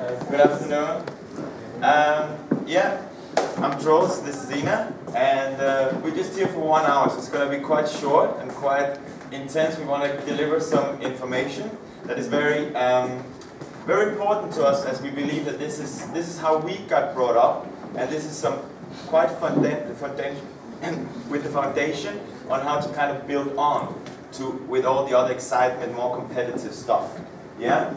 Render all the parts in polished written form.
Good afternoon. Yeah, I'm Troels, this is Ina, and we're just here for 1 hour, so it's going to be quite short and quite intense. We want to deliver some information that is very, very important to us, as we believe that this is how we got brought up, and this is some quite with the foundation on how to kind of build on to with all the other excitement, more competitive stuff. Yeah,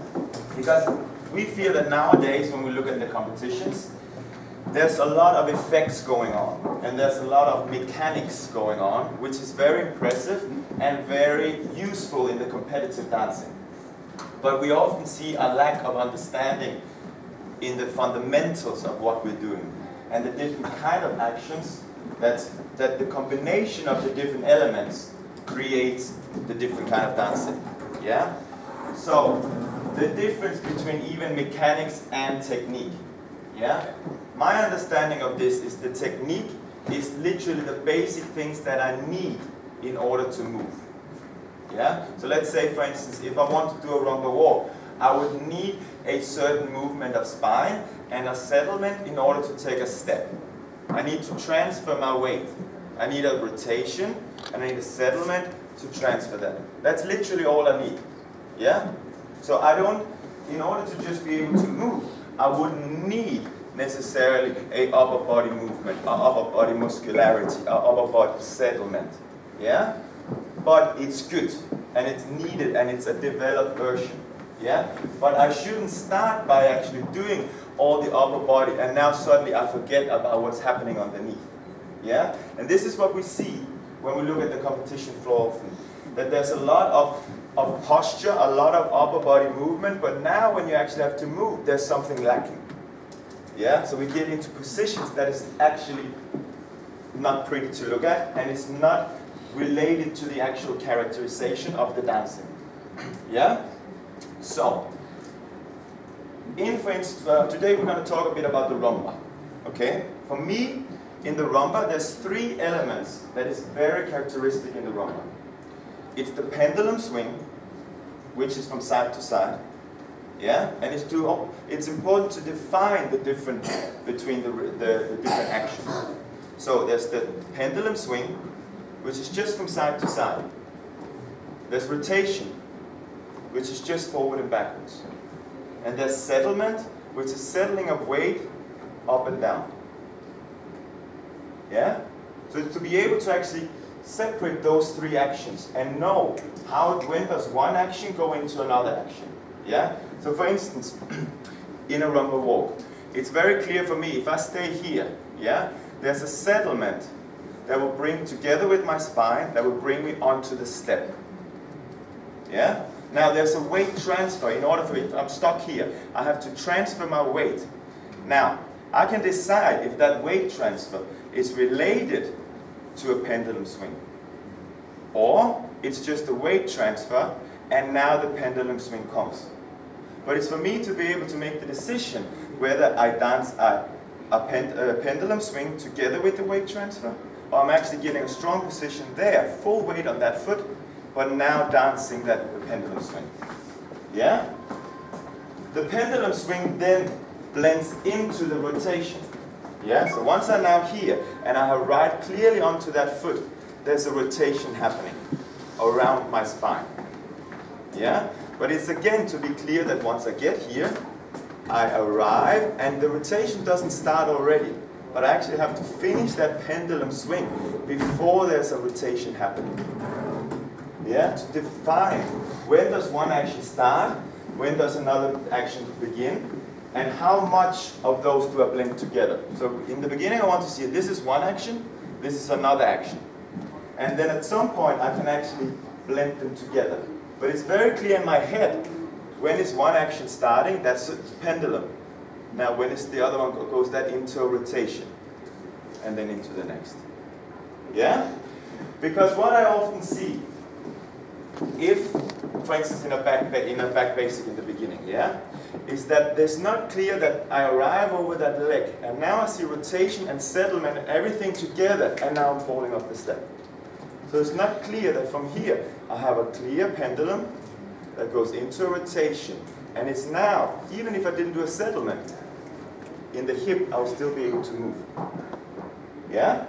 because we feel that nowadays when we look at the competitions, there's a lot of effects going on, and there's a lot of mechanics going on, which is very impressive and very useful in the competitive dancing. But we often see a lack of understanding in the fundamentals of what we're doing, and the different kind of actions that the combination of the different elements creates the different kind of dancing. Yeah? So, the difference between even mechanics and technique. Yeah? My understanding of this is the technique is literally the basic things that I need in order to move. Yeah? So let's say, for instance, if I want to do a rumba walk, I would need a certain movement of spine and a settlement in order to take a step. I need to transfer my weight. I need a rotation and I need a settlement to transfer that. That's literally all I need. Yeah? So I don't, in order to just be able to move, I wouldn't need necessarily a upper body movement, or upper body muscularity, or upper body settlement. Yeah? But it's good, and it's needed, and it's a developed version. Yeah? But I shouldn't start by actually doing all the upper body, and now suddenly I forget about what's happening underneath. Yeah? And this is what we see when we look at the competition floor often, that there's a lot of posture, a lot of upper body movement, but now when you actually have to move, there's something lacking. Yeah? So we get into positions that is actually not pretty to look at, and it's not related to the actual characterization of the dancing. Yeah? So, for instance, today we're going to talk a bit about the rumba. Okay? For me, in the rumba, there's 3 elements that is very characteristic in the rumba. It's the pendulum swing, which is from side to side. Yeah? And it's important to define the difference between the different actions. So there's the pendulum swing, which is just from side to side. There's rotation, which is just forward and backwards. And there's settlement, which is settling of weight up and down. Yeah? So to be able to actually separate those 3 actions and know when does one action go into another action. Yeah? So for instance, in a rumba walk, it's very clear for me, if I stay here, yeah, there's a settlement that will bring together with my spine, that will bring me onto the step. Yeah? Now there's a weight transfer. In order for it, I'm stuck here, I have to transfer my weight. Now, I can decide if that weight transfer is related to a pendulum swing, or it's just a weight transfer and now the pendulum swing comes. But it's for me to be able to make the decision whether I dance a pendulum swing together with the weight transfer, or I'm actually getting a strong position there, full weight on that foot, but now dancing that pendulum swing. Yeah? The pendulum swing then blends into the rotation. Yeah? So once I'm now here, and I have right clearly onto that foot, there's a rotation happening around my spine. Yeah? But it's again to be clear that once I get here, I arrive, and the rotation doesn't start already, but I actually have to finish that pendulum swing before there's a rotation happening. Yeah? To define when does one action start, when does another action begin, and how much of those do I blend together. So in the beginning I want to see this is one action, this is another action. And then at some point I can actually blend them together. But it's very clear in my head, when is one action starting, that's a pendulum. Now when is the other one, goes that into a rotation, and then into the next. Yeah? Because what I often see, if, for instance, in a back basic in the beginning, yeah, is that there's not clear that I arrive over that leg, and now I see rotation and settlement and everything together, and now I'm falling off the step. So it's not clear that from here I have a clear pendulum that goes into a rotation, And it's now, even if I didn't do a settlement, in the hip, I'll still be able to move. Yeah?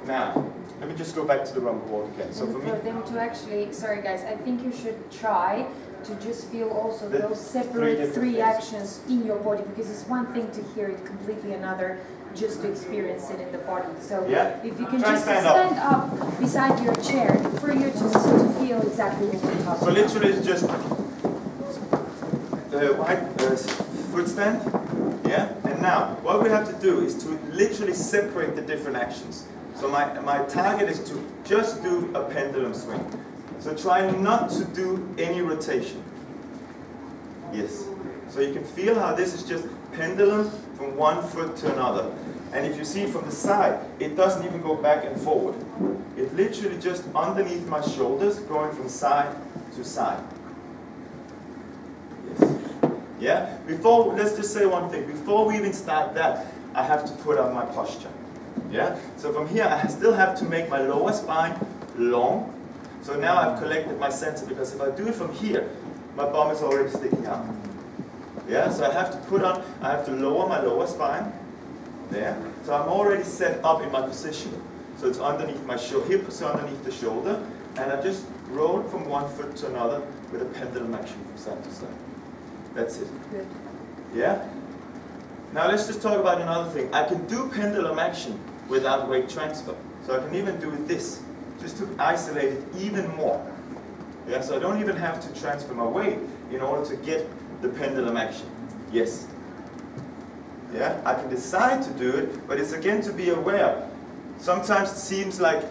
Now, let me just go back to the rumble walk again. So for me, them to actually, sorry guys, I think you should try to just feel also those separate three actions in your body, because it's one thing to hear it completely, another just to experience it in the body. So if you can just stand up beside your chair for you to feel exactly what we're talking about. So literally it's just foot stand. Yeah? And now, what we have to do is to literally separate the different actions. So my target is to just do a pendulum swing. So try not to do any rotation. Yes. So you can feel how this is just pendulum from one foot to another. And if you see from the side, it doesn't even go back and forward. It literally just underneath my shoulders, going from side to side. Yes. Yeah? Let's just say one thing. Before we even start that, I have to put on my posture. Yeah? So from here, I still have to make my lower spine long. So now I've collected my center, because if I do it from here, my bum is already sticking out. Yeah? So I have to lower my lower spine. There. So I'm already set up in my position. So it's underneath my hip is underneath the shoulder, and I just roll from one foot to another with a pendulum action from side to side. That's it. Good. Yeah? Now let's just talk about another thing. I can do pendulum action without weight transfer. So I can even do this, just to isolate it even more. Yeah? So I don't even have to transfer my weight in order to get the pendulum action. Yes? Yeah? I can decide to do it, but it's again to be aware. Sometimes it seems like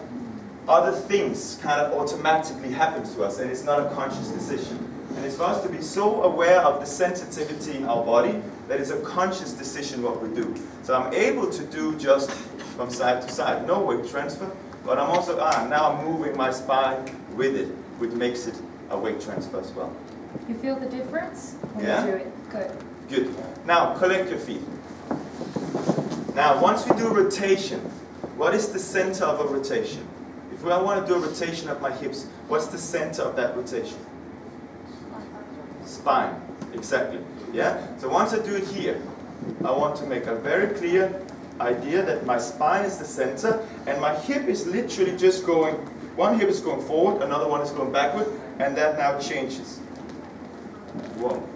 other things kind of automatically happen to us, and it's not a conscious decision. And it's for us to be so aware of the sensitivity in our body that it's a conscious decision what we do. So I'm able to do just from side to side, no weight transfer, but I'm also, now I'm moving my spine with it, which makes it a weight transfer as well. You feel the difference when you do it? Good. Good. Now, collect your feet. Now, once we do rotation, what is the center of a rotation? If I want to do a rotation of my hips, what's the center of that rotation? Spine. Exactly. Yeah? So once I do it here, I want to make a very clear idea that my spine is the center, and my hip is literally just going, one hip is going forward, another one is going backward, and that now changes. Whoa.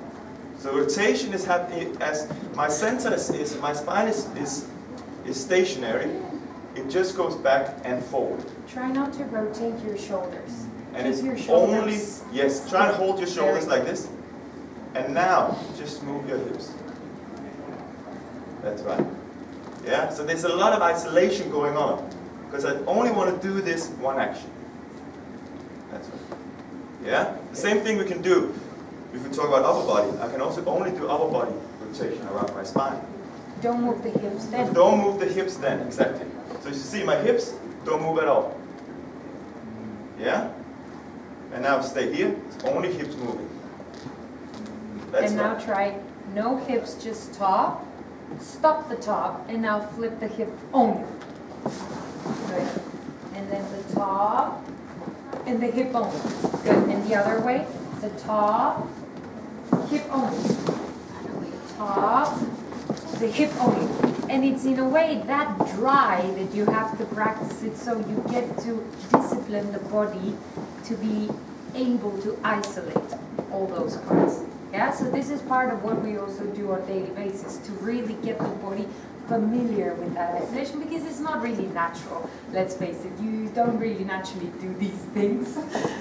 So rotation is happening as my center is my spine is stationary. It just goes back and forward. Try not to rotate your shoulders. And it's only, yes, try and hold your shoulders like this. And now, just move your hips. That's right. Yeah, so there's a lot of isolation going on, because I only want to do this one action. That's right. Yeah? The same thing we can do if we talk about upper body. I can also only do upper body rotation around my spine. Don't move the hips then. Don't move the hips then, exactly. So you see my hips, don't move at all. Yeah? And now stay here, it's only hips moving. That's and now try no hips, just top. Stop the top, and now flip the hip only. Good. And then the top, and the hip only. Good. And the other way, the top, hip only. Top, the hip only. And it's in a way that dry that you have to practice it, so you get to discipline the body to be able to isolate all those parts. Yeah, so this is part of what we also do on a daily basis, to really get the body familiar with that isolation, because it's not really natural. Let's face it, you don't really naturally do these things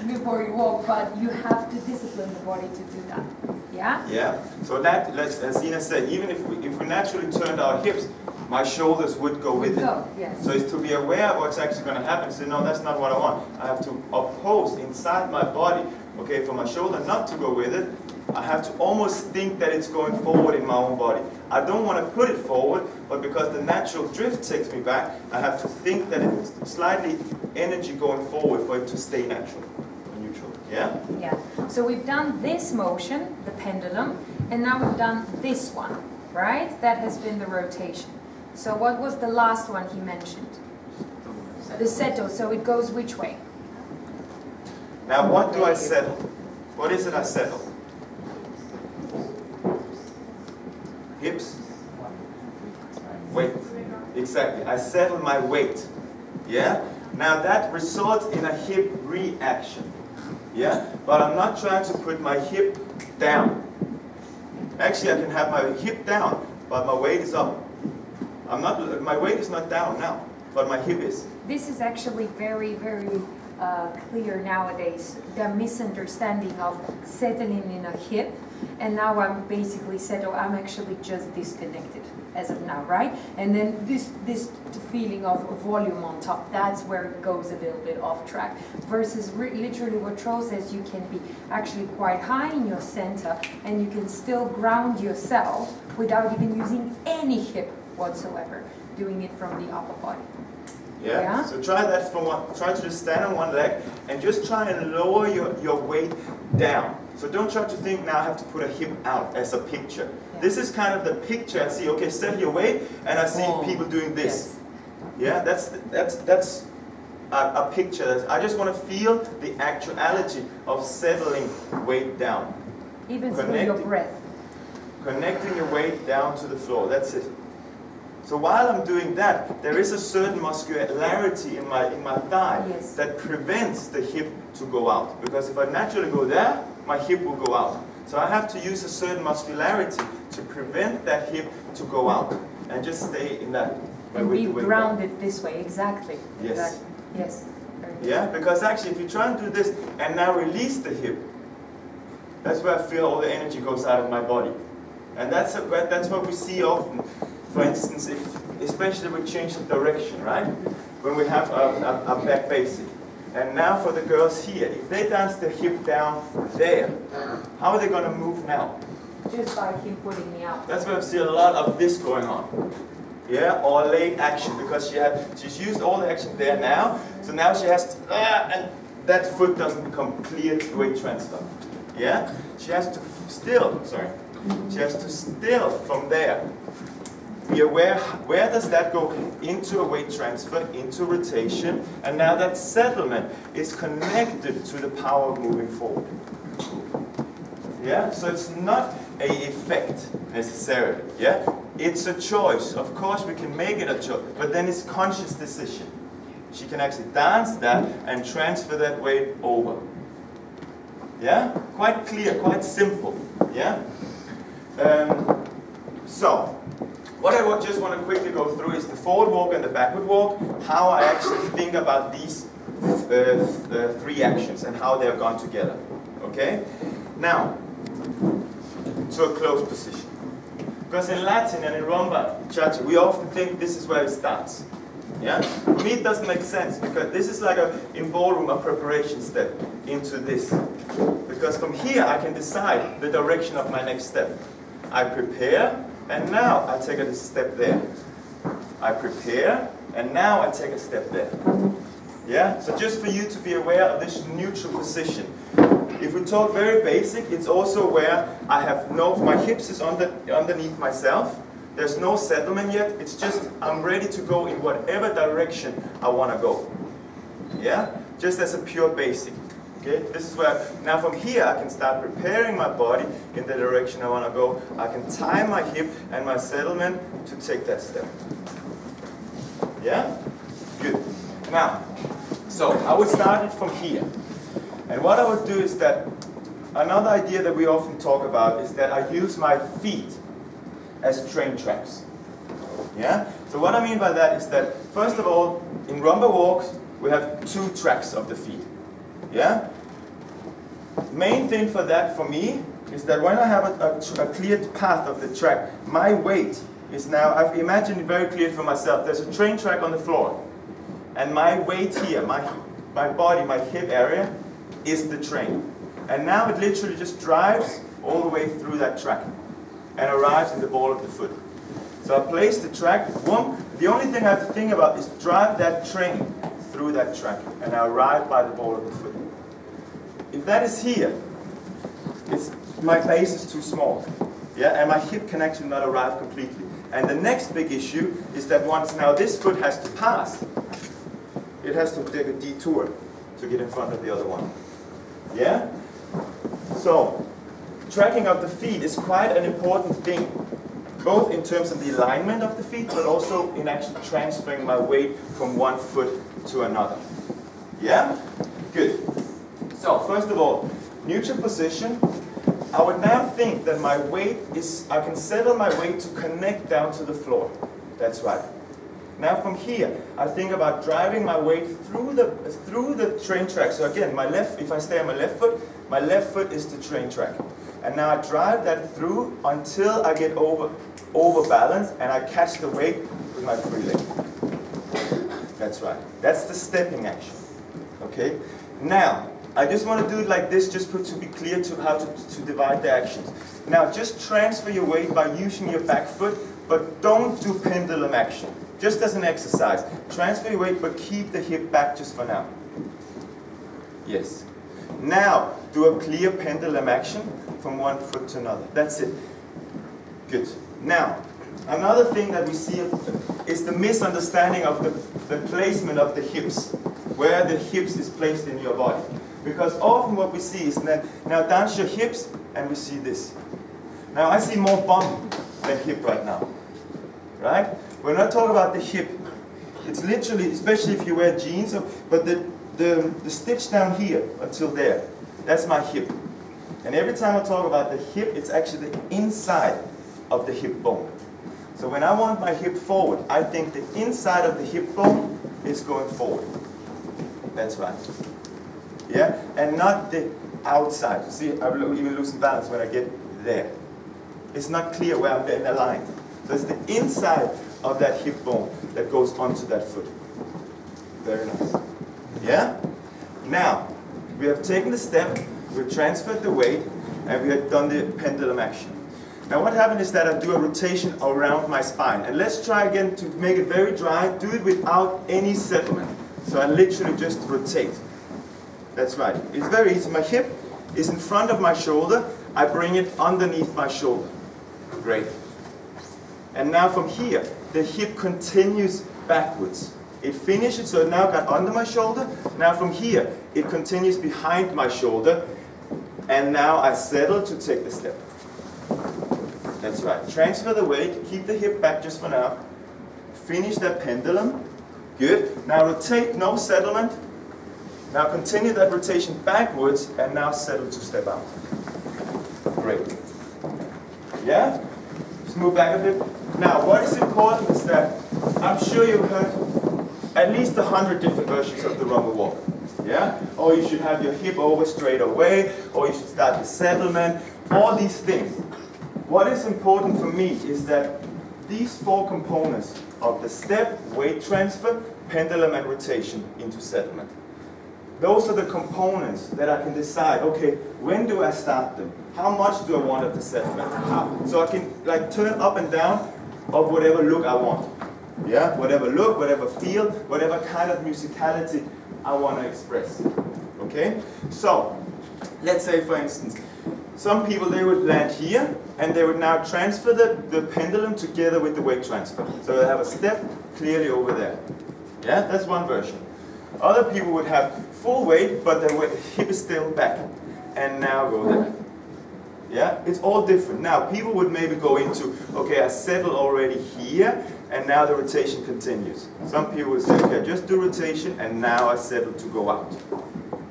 before you walk, but you have to discipline the body to do that. Yeah? Yeah, so that, as Ina said, even if we naturally turned our hips, my shoulders would go with it. Yes. So it's to be aware of what's actually going to happen. Say, no, that's not what I want. I have to oppose inside my body, okay, for my shoulder not to go with it. I have to almost think that it's going forward in my own body. I don't want to put it forward, but because the natural drift takes me back, I have to think that it's slightly energy going forward for it to stay natural and neutral. Yeah? Yeah. So we've done this motion, the pendulum, and now we've done this one, right? That has been the rotation. So what was the last one he mentioned? The seto. So it goes which way? Now what do I settle? What is it I settle? hips, weight. Exactly. I settle my weight. Yeah? Now that results in a hip reaction. Yeah? But I'm not trying to put my hip down. Actually, I can have my hip down, but my weight is up. My weight is not down now, but my hip is. This is actually very, very clear nowadays, the misunderstanding of settling in a hip, and now I'm basically settled, I'm actually just disconnected as of now, right? And then this feeling of volume on top, that's where it goes a little bit off track, versus literally what Troels says, you can be actually quite high in your center, and you can still ground yourself without even using any hip whatsoever, doing it from the upper body. Yeah? So try that try to just stand on one leg and just try and lower your weight down. So don't try to think now I have to put a hip out as a picture. Yeah. This is kind of the picture. I see, okay, set your weight, and I see people doing this. Yes. Yeah, that's a picture. I just want to feel the actuality of settling weight down. Even through your breath. Connecting your weight down to the floor. That's it. So while I'm doing that, there is a certain muscularity in my thigh that prevents the hip to go out. Because if I naturally go there, my hip will go out. So I have to use a certain muscularity to prevent that hip to go out and just stay in that. And be grounded this way, exactly. Yes. Exactly. Yes. Yeah, because actually if you try and do this and now release the hip, that's where I feel all the energy goes out of my body. And that's what we see often. For instance, especially we change the direction, right? When we have a back basic. And now for the girls here, if they dance the hip down there, how are they going to move now? Just by him putting me out. That's where I see a lot of this going on. Yeah, or late action, because she's used all the action there now, so now she has to, and that foot doesn't become clear weight transfer. Yeah? She has to still from there. Be aware, where does that go? Into a weight transfer, into rotation, and now that settlement is connected to the power of moving forward. Yeah, so it's not an effect necessarily. Yeah, it's a choice. Of course, we can make it a choice, but then it's conscious decision. She can actually dance that and transfer that weight over. Yeah, quite clear, quite simple. Yeah. So. What I just want to quickly go through is the forward walk and the backward walk, how I actually think about these three actions and how they have gone together. Okay? Now, to a closed position. Because in Latin and in rumba, cha-cha, we often think this is where it starts. Yeah? For me it doesn't make sense, because this is like in ballroom a preparation step into this. Because from here I can decide the direction of my next step. I prepare, and now I take a step there. I prepare, and now I take a step there. Yeah? So just for you to be aware of this neutral position. If we talk very basic, it's also where I have my hips is underneath myself. There's no settlement yet. It's just I'm ready to go in whatever direction I want to go. Yeah? Just as a pure basic. Okay? This is where, now from here I can start preparing my body in the direction I want to go. I can time my hip and my settlement to take that step. Yeah? Good. Now, so I would start it from here. And what I would do is that, another idea that we often talk about is that I use my feet as train tracks. Yeah? So what I mean by that is that, first of all, in rumba walks, we have 2 tracks of the feet. Yeah? Main thing for that, for me, is that when I have a cleared path of the track, my weight is now, I've imagined it very clear for myself. There's a train track on the floor. And my weight here, my body, my hip area, is the train. And now it literally just drives all the way through that track and arrives in the ball of the foot. So I place the track, the only thing I have to think about is drive that train through that track, and I arrive by the ball of the foot. If that is here, my base is too small, yeah, and my hip can actually not arrive completely. And the next big issue is that once now this foot has to pass, it has to take a detour to get in front of the other one. Yeah? So, tracking of the feet is quite an important thing. both in terms of the alignment of the feet, but also in actually transferring my weight from one foot to another. Yeah? Good. So, first of all, neutral position. I would now think that my weight is, I can settle my weight to connect down to the floor. That's right. Now from here, I think about driving my weight through the train track. So again, my left, if I stay on my left foot is the train track. And now I drive that through until I get over balance and I catch the weight with my free leg. That's right. That's the stepping action. Okay? Now, I just want to do it like this just to be clear to how to divide the actions. Now, just transfer your weight by using your back foot, but don't do pendulum action. Just as an exercise. Transfer your weight, but keep the hip back just for now. Yes. Now, do a clear pendulum action from one foot to another. That's it. Good. Now, another thing that we see is the misunderstanding of the placement of the hips, where the hips is placed in your body. Because often what we see is that, now dance your hips, and we see this. Now I see more bum than hip right now. Right? We're not talking about the hip. It's literally, especially if you wear jeans, but the stitch down here until there, that's my hip. And every time I talk about the hip, it's actually the inside of the hip bone. So when I want my hip forward, I think the inside of the hip bone is going forward. That's right. Yeah? And not the outside. See, I will even lose balance when I get there. It's not clear where I'm then aligned. So it's the inside of that hip bone that goes onto that foot. Very nice. Yeah? Now, we have taken the step, we've transferred the weight, and we have done the pendulum action. Now what happened is that I do a rotation around my spine. And let's try again to make it very dry. Do it without any settlement. So I literally just rotate. That's right. It's very easy. My hip is in front of my shoulder. I bring it underneath my shoulder. Great. And now from here, the hip continues backwards. It finishes, so it now got under my shoulder. Now from here, it continues behind my shoulder. And now I settle to take the step. That's right. Transfer the weight, keep the hip back just for now. Finish that pendulum. Good. Now rotate, no settlement. Now continue that rotation backwards and now settle to step out. Great. Yeah? Just move back a bit. Now what is important is that I'm sure you've heard at least 100 different versions of the rumble walk. Yeah? Or you should have your hip over straight away, or you should start with settlement, all these things. What is important for me is that these four components of the step, weight transfer, pendulum and rotation into settlement. Those are the components that I can decide, okay, when do I start them? How much do I want of the settlement? So I can like turn up and down of whatever look I want. Yeah, whatever look, whatever feel, whatever kind of musicality I want to express. Okay? So, let's say for instance, some people, they would land here, and they would now transfer the pendulum together with the weight transfer. So they have a step clearly over there. Yeah, that's one version. Other people would have full weight, but their hip is still back. And now go there. Yeah, it's all different. Now, people would maybe go into, okay, I settle already here, and now the rotation continues. Some people would say, okay, just do rotation, and now I settle to go out.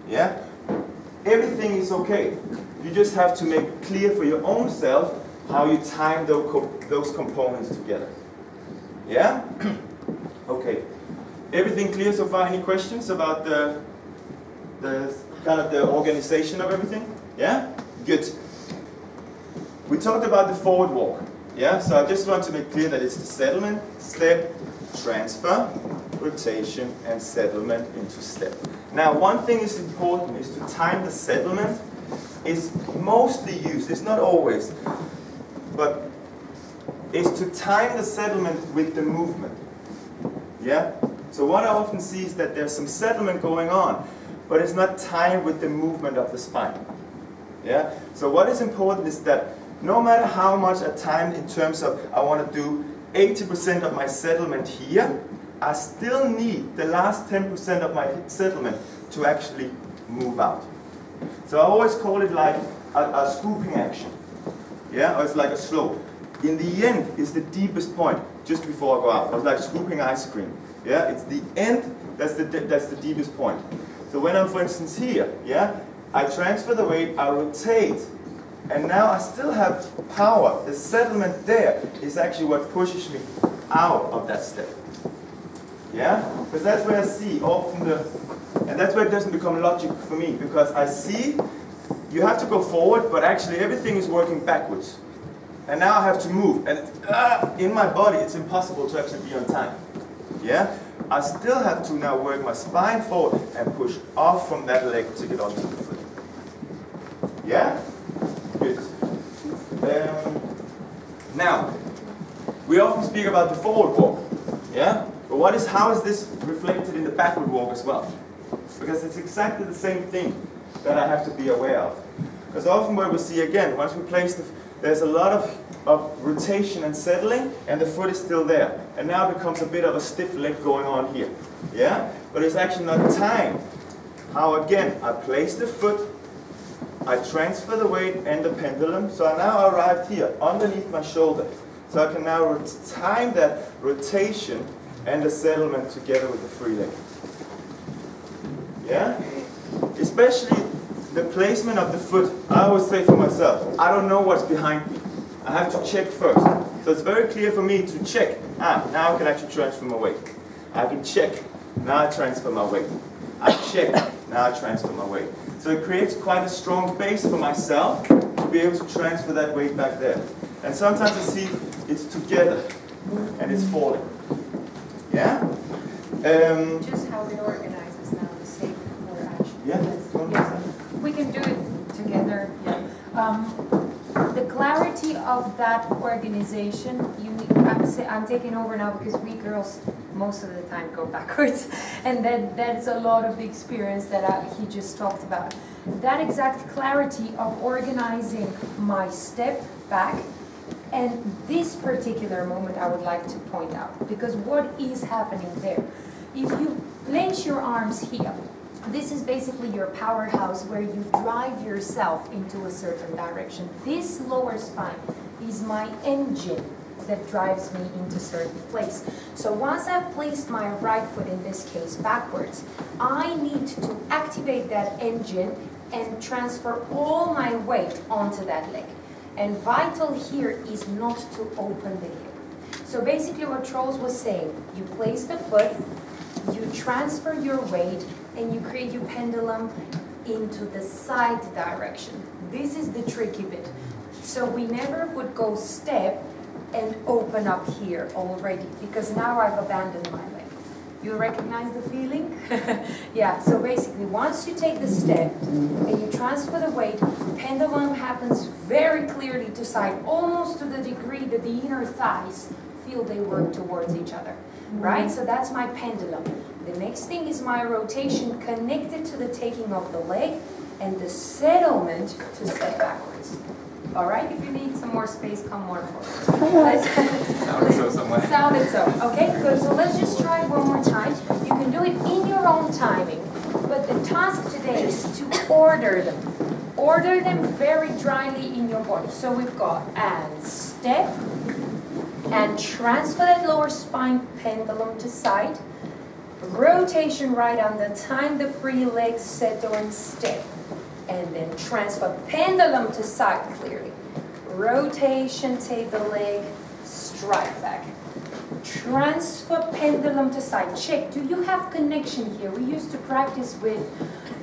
Yeah? Everything is okay. You just have to make clear for your own self how you time those components together. Yeah? Okay. Everything clear so far? Any questions about the kind of the organization of everything? Yeah? Good. We talked about the forward walk. Yeah? So I just want to make clear that it's the settlement, step, transfer, rotation, and settlement into step. Now, one thing is important is to time the settlement. Is mostly used, it's not always, but is to time the settlement with the movement. Yeah? So what I often see is that there's some settlement going on, but it's not timed with the movement of the spine. Yeah? So what is important is that no matter how much I time in terms of I want to do 80% of my settlement here, I still need the last 10% of my settlement to actually move out. So I always call it like a scooping action. Yeah, or it's like a slope. in the end is the deepest point, just before I go out. It's like scooping ice cream. Yeah, it's the end, that's the deepest point. So when I'm, for instance, here, yeah, I transfer the weight, I rotate, and now I still have power. The settlement there is actually what pushes me out of that step. Yeah? Because that's where I see often and that's where it doesn't become logical for me, because I see you have to go forward, but actually everything is working backwards. And now I have to move, and in my body it's impossible to actually be on time. Yeah? I still have to now work my spine forward and push off from that leg to get onto the foot. Yeah? Good. Now, we often speak about the forward walk. Yeah? But how is this reflected in the backward walk as well? Because it's exactly the same thing that I have to be aware of. Because often what we see again, once we place there's a lot of rotation and settling, and the foot is still there. And now it becomes a bit of a stiff leg going on here. Yeah? But it's actually not time. How again, I place the foot, I transfer the weight and the pendulum, so I now arrived here, underneath my shoulder. So I can now time that rotation and the settlement together with the free leg. Yeah? Especially the placement of the foot, I always say for myself, I don't know what's behind me. I have to check first. So it's very clear for me to check. Now I can actually transfer my weight. I can check. Now I transfer my weight. I check. Now I transfer my weight. So it creates quite a strong base for myself to be able to transfer that weight back there. And sometimes I see it's together and it's falling. Yeah? Just how it organizes now, the same for action. Yeah? Yeah. We can do it together. Yeah. The clarity of that organization, I'm taking over now because we girls most of the time go backwards, and that's a lot of the experience that he just talked about. That exact clarity of organizing my step back, and this particular moment I would like to point out, because what is happening there? If you place your arms here, this is basically your powerhouse where you drive yourself into a certain direction. This lower spine is my engine that drives me into a certain place. So once I've placed my right foot, in this case backwards, I need to activate that engine and transfer all my weight onto that leg. And vital here is not to open the hip. So basically what Troels was saying, you place the foot, you transfer your weight, and you create your pendulum into the side direction. This is the tricky bit. So we never would go step and open up here already, because now I've abandoned my leg. You recognize the feeling? Yeah, so basically once you take the step and you transfer the weight, pendulum happens very clearly to side, almost to the degree that the inner thighs feel they work towards each other, right? So that's my pendulum. The next thing is my rotation connected to the taking of the leg and the settlement to step backwards. All right, if you need some more space, come more forward. Sounded so somewhere. Sounded so. Okay, good. So let's just try it one more time. You can do it in your own timing, but the task today is to order them. Order them very dryly in your body. So we've got and step, and transfer that lower spine pendulum to side. Rotation right under, time the free leg, settle and step. And then transfer pendulum to side clearly. Rotation, take the leg, strike back. Transfer pendulum to side. Check, do you have connection here? We used to practice with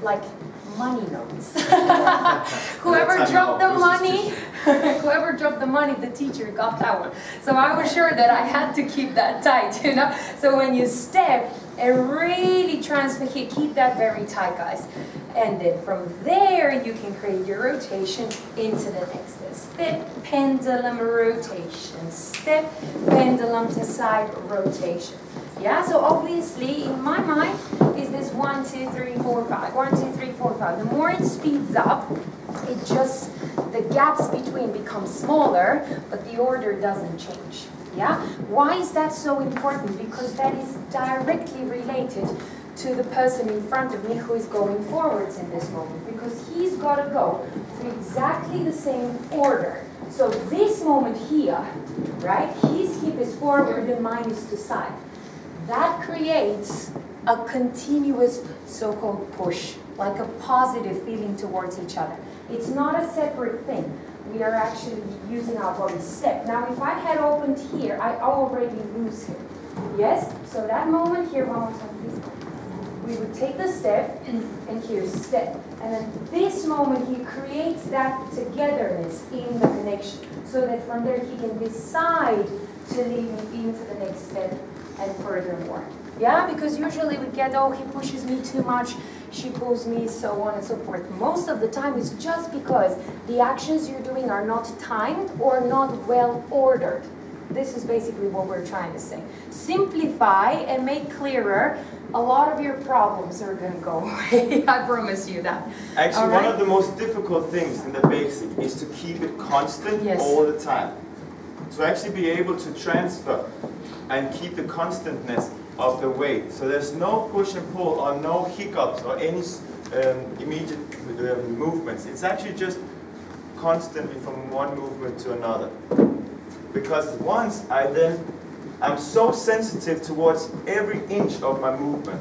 like money notes. Whoever dropped the money, whoever dropped the money, the teacher got that one. So I was sure that I had to keep that tight, you know. So when you step and really transfer here, keep that very tight, guys. And then from there, you can create your rotation into the next step, pendulum rotation, step, pendulum to side rotation. Yeah, so obviously in my mind is this 1, 2, 3, 4, 5. 1, 2, 3, 4, 5. The more it speeds up, it just, the gaps between become smaller, but the order doesn't change. Yeah? Why is that so important? Because that is directly related to the person in front of me who is going forwards in this moment, because he's got to go through exactly the same order. So this moment here, right, his hip is forward and mine is to side. That creates a continuous so-called push, like a positive feeling towards each other. It's not a separate thing. We are actually using our body step. Now, if I had opened here, I already lose him. Yes? So that moment here, one more time, please. We would take the step, and here's step. And then this moment, he creates that togetherness in the connection, so that from there he can decide to lead me into the next step and furthermore. Yeah, because usually we get, oh, he pushes me too much, she pulls me, so on and so forth. Most of the time it's just because the actions you're doing are not timed or not well ordered. This is basically what we're trying to say. Simplify and make clearer. A lot of your problems are going to go away. I promise you that. Actually, one of the most difficult things in the basic is to keep it constant all the time. To actually be able to transfer and keep the constantness of the weight. So there's no push and pull or no hiccups or any immediate movements. It's actually just constantly from one movement to another. Because once I'm so sensitive towards every inch of my movement,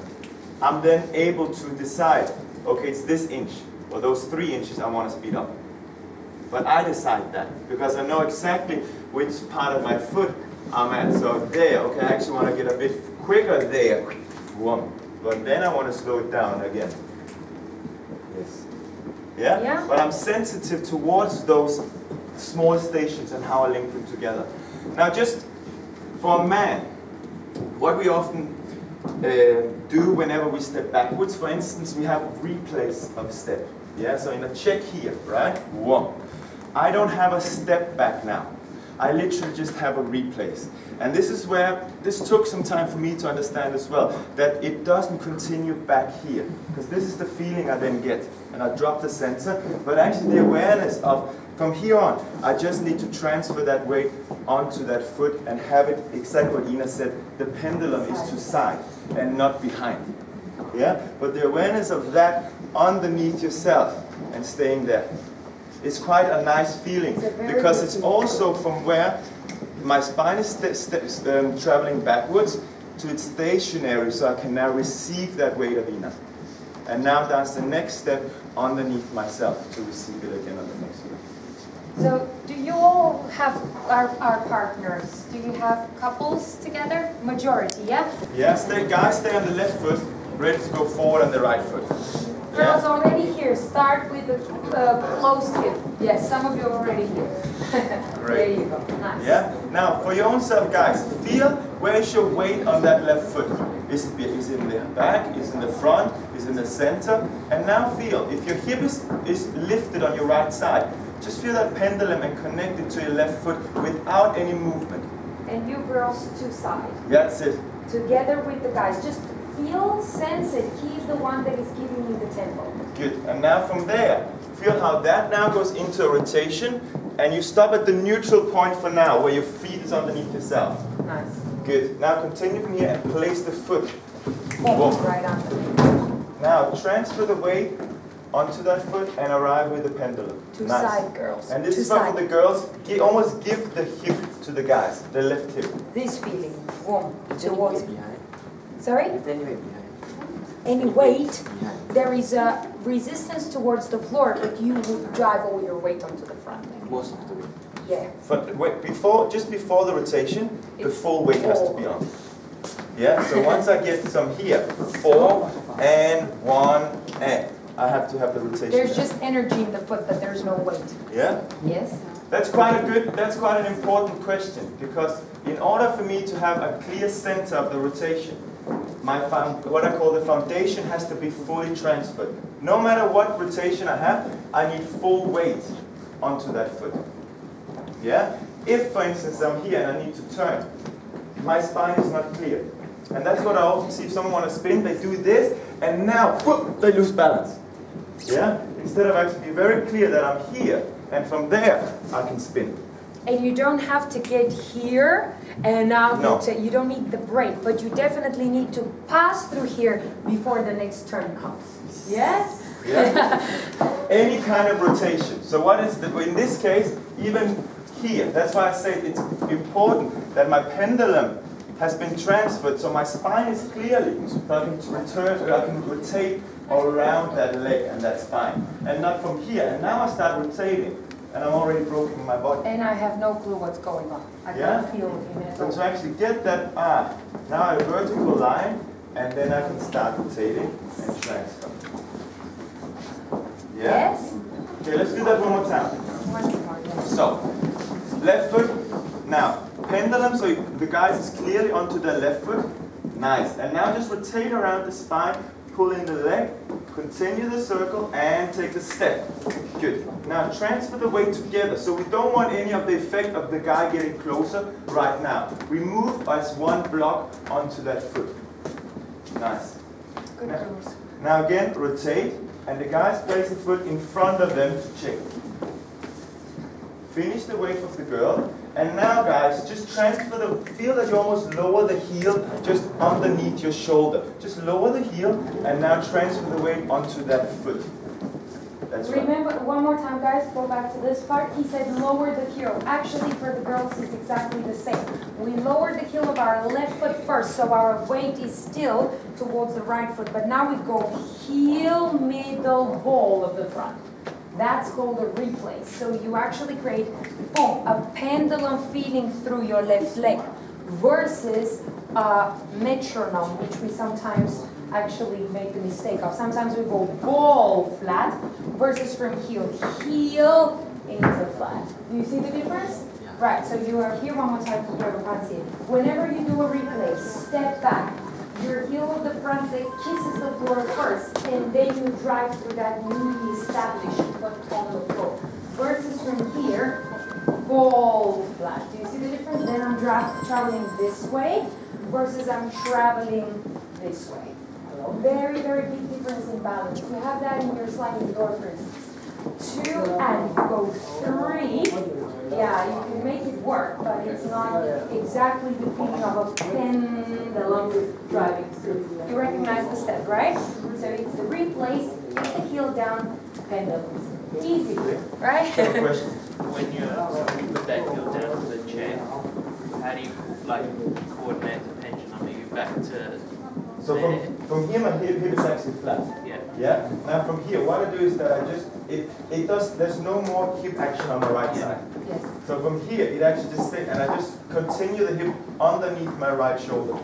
I'm then able to decide, okay, it's this inch, or those 3 inches I want to speed up. But I decide that, because I know exactly which part of my foot I'm at. So there, okay, I actually want to get a bit quicker there. But then I want to slow it down again. Yes. Yeah? Yeah. But I'm sensitive towards those small stations and how I link them together. Now just for a man, what we often do whenever we step backwards, for instance, we have a replace of step. Yeah, so in a check here, right? 1. I don't have a step back now. I literally just have a replace. And this is where, this took some time for me to understand as well, that it doesn't continue back here. Because this is the feeling I then get. And I drop the sensor, but actually the awareness of, from here on, I just need to transfer that weight onto that foot and have it, exactly what Ina said, the pendulum is to side and not behind. Yeah? But the awareness of that underneath yourself and staying there. It's quite a nice feeling, because it's also from where my spine is traveling backwards to its stationary, so I can now receive that weight of Ina. And now that's the next step underneath myself to receive it again on the next one. So, do you all have our partners? Do you have couples together? Majority, yeah? Yes, guys stay on the left foot, ready to go forward on the right foot. Girls already here, start with the closed hip. Yes, some of you are already here. There you go, nice. Yeah, now for your own self, guys, feel where is your weight on that left foot. Is in the back, is in the front, is in the center. And now feel, if your hip is lifted on your right side, just feel that pendulum and connect it to your left foot without any movement. And you girls to side. That's it. Together with the guys, just feel, sense it. He's the one that is giving you the tempo. Good. And now from there, feel how that now goes into a rotation, and you stop at the neutral point for now, where your feet is underneath yourself. Nice. Good. Now continue from here and place the foot. Right under. Now transfer the weight onto that foot and arrive with the pendulum. To side, girls. And this is for the girls. Almost give the hip to the guys, the left hip. This feeling. Boom. Is any weight behind? Sorry? Is any weight behind? Any weight, there is a resistance towards the floor, but you would drive all your weight onto the front. Most of the weight. Yeah. But wait, just before the rotation, the full weight has to be on. Yeah, so once I get some here, 4 and 1 and I have to have the rotation. There's just energy in the foot, but there's no weight. Yeah? Yes. That's quite an important question, because in order for me to have a clear center of the rotation, what I call the foundation has to be fully transferred. No matter what rotation I have, I need full weight onto that foot. Yeah? If, for instance, I'm here and I need to turn, my spine is not clear. And that's what I often see. If someone wants to spin, they do this, and now, whoop, they lose balance. Yeah? Instead of actually be very clear that I'm here, and from there, I can spin. And you don't have to get here and now No. you don't need the break, but you definitely need to pass through here before the next turn comes. Yes? Yeah? Any kind of rotation. So what is in this case, even here. That's why I say it's important that my pendulum has been transferred, so my spine is clearly, so I can return, or I can rotate all around that leg and that spine, and not from here. And now I start rotating, and I'm already broken my body. And I have no clue what's going on. I Yeah? can't feel him at So all. to actually get that, now I have a vertical line, and then I can start rotating and transfer. Yeah? Yes? Okay, let's do that one more time. One more, yes. So, left foot. Now, pendulum, so the guys is clearly onto the left foot. Nice. And now just rotate around the spine, pull in the leg, continue the circle, and take the step. Good. Now transfer the weight together. So we don't want any of the effect of the guy getting closer right now. We move as one block onto that foot. Nice. Good goes. Now again, rotate, and the guys place the foot in front of them to check. Finish the wave of the girl. And now guys, just transfer the, feel that you almost lower the heel just underneath your shoulder. Just lower the heel and now transfer the weight onto that foot. That's right. Remember, one more time guys, go back to this part. He said lower the heel. Actually for the girls it's exactly the same. We lower the heel of our left foot first, so our weight is still towards the right foot. But now we go heel, middle, ball of the front. That's called a replace. So you actually create, boom, a pendulum feeding through your left leg versus a metronome, which we sometimes actually make the mistake of. Sometimes we go ball flat versus from heel into flat. Do you see the difference? Yeah. Right, so you are here one more time for whoever can't see it. Whenever you do a replace, step back. Your heel of the front leg kisses the floor first, and then you drive through that newly established foot on the floor. Versus from here, ball flat. Do you see the difference? Then I'm traveling this way versus I'm traveling this way. Very, very big difference in balance. You have that in your sliding door, for instance. 2 and go 3. Yeah, you can make it work, but it's not exactly the feeling of a pendulum driving through. You recognize the step, right? So it's the replace, get the heel down, pendulum. Easy, right? No question. When you put that heel down to the chair, how do you coordinate the pendulum? Are you back to So from here my hip is actually flat. yeah? Yeah? Now from here, what I do is that I just, there's no more hip action on the right side. Yes. So from here, it actually just stays, and I just continue the hip underneath my right shoulder.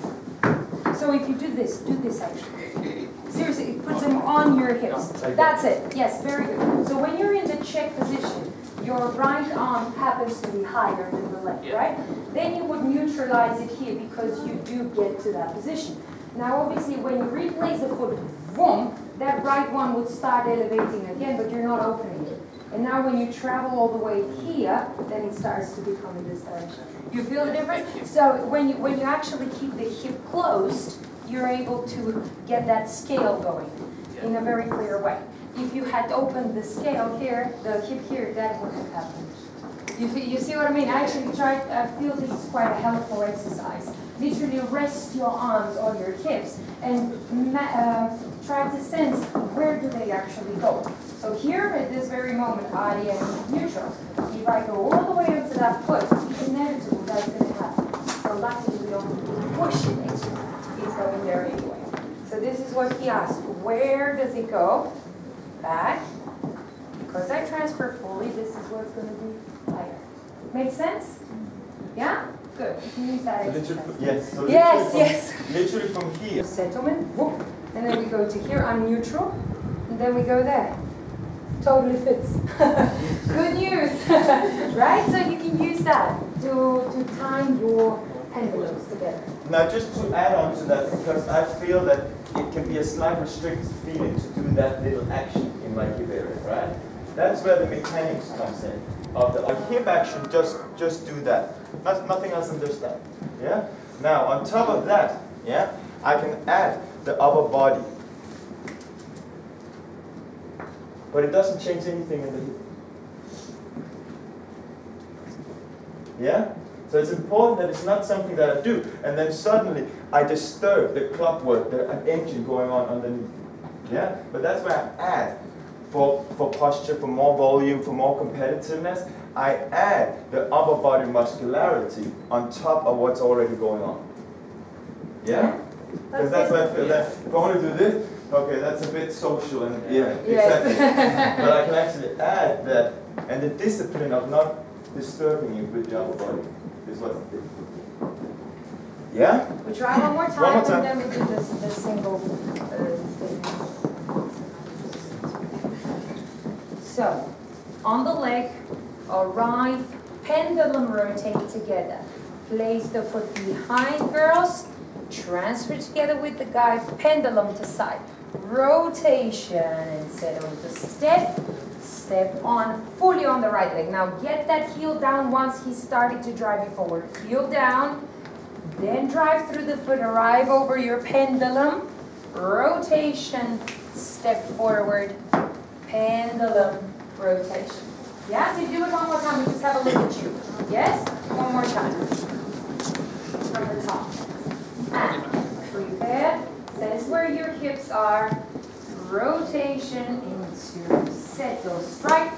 So if you do this actually. Seriously, it puts them on your hips. Like That's it. Yes, very good. So when you're in the check position, your right arm happens to be higher than the left, right? Then you would neutralize it here because you do get to that position. Now obviously when you replace the foot, boom, that right one would start elevating again, but you're not opening it. And now when you travel all the way here, then it starts to become in this direction. You feel the difference? So when you actually keep the hip closed, you're able to get that scale going in a very clear way. If you had opened the scale here, the hip here, that wouldn't have happened. You see what I mean? I actually I feel this is quite a helpful exercise. Literally rest your arms on your hips and try to sense where do they actually go. So here at this very moment, I am neutral. If I go all the way up to that foot, it's inevitable that's going to happen. So luckily we don't push it extra. It's going there anyway. So this is what he asked. Where does it go? Back. Because I transfer fully, this is what's going to be higher. Make sense? Yeah? Good. You can use that exercise. Yes. So Yes. literally from here. Settlement. Whoop. And then we go to here. I'm neutral. And then we go there. Totally fits. Good news. Right? So you can use that to time your pendulums together. Now just to add on to that, because I feel that it can be a slight restricted feeling to do that little action in my hip area, right? That's where the mechanics comes in. Of the hip action, just do that. Nothing else than just that. Yeah? Now on top of that, yeah, I can add the upper body. But it doesn't change anything in the hip. Yeah? So it's important that it's not something that I do, and then suddenly I disturb the clockwork, an engine going on underneath. Yeah? But that's where I add for posture, for more volume, for more competitiveness. I add the upper body muscularity on top of what's already going on. Yeah? Because that's what I feel. That if I want to do this, okay, that's a bit social and yeah, exactly. But I can actually add that, and the discipline of not disturbing you with the upper body is what's different. Yeah? We try one more time, One more time. and then we do the single thing. So, on the leg, arrive, pendulum rotate together. Place the foot behind, girls. Transfer together with the guy, pendulum to side. Rotation and settle to step. Step on, fully on the right leg. Now get that heel down once he started to drive you forward. Heel down, then drive through the foot, arrive over your pendulum. Rotation, step forward, pendulum, rotation. Yeah, so do it one more time, we just have a look at you. Yes? One more time. From the top. And prepare, that is where your hips are. Rotation into settle, strike,